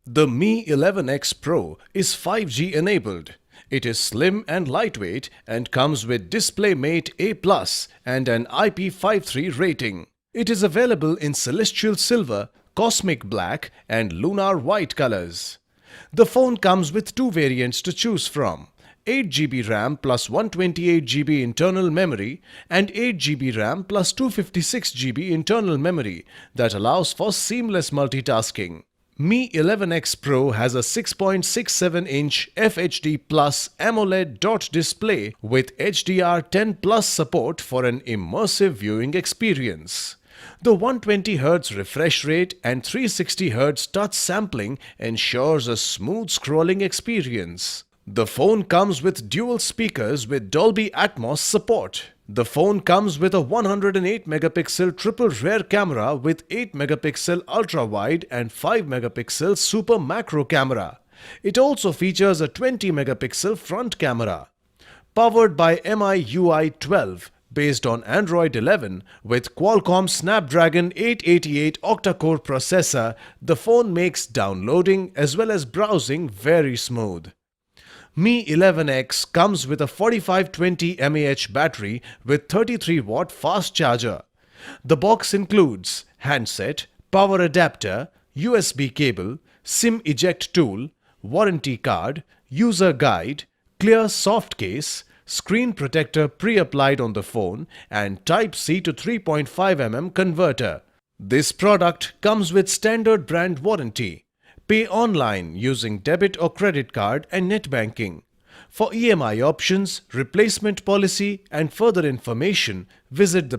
The Mi 11X Pro is 5G enabled. It is slim and lightweight and comes with DisplayMate A+ and an IP53 rating. It is available in Celestial Silver, Cosmic Black and Lunar White colors. The phone comes with two variants to choose from: 8GB RAM plus 128GB internal memory and 8GB RAM plus 256GB internal memory that allows for seamless multitasking. Mi 11X Pro has a 6.67-inch FHD Plus AMOLED dot display with HDR10 Plus support for an immersive viewing experience. The 120Hz refresh rate and 360Hz touch sampling ensures a smooth scrolling experience. The phone comes with dual speakers with Dolby Atmos support. The phone comes with a 108-megapixel triple rear camera with 8-megapixel ultra-wide and 5-megapixel super macro camera. It also features a 20-megapixel front camera. Powered by MIUI 12, based on Android 11 with Qualcomm Snapdragon 888 octa-core processor, the phone makes downloading as well as browsing very smooth. Mi 11X comes with a 4520 mAh battery with 33-watt fast charger. The box includes handset, power adapter, USB cable, SIM eject tool, warranty card, user guide, clear soft case, screen protector pre-applied on the phone and Type-C to 3.5mm converter. This product comes with standard brand warranty. Pay online using debit or credit card and net banking. For EMI options, replacement policy and further information, visit the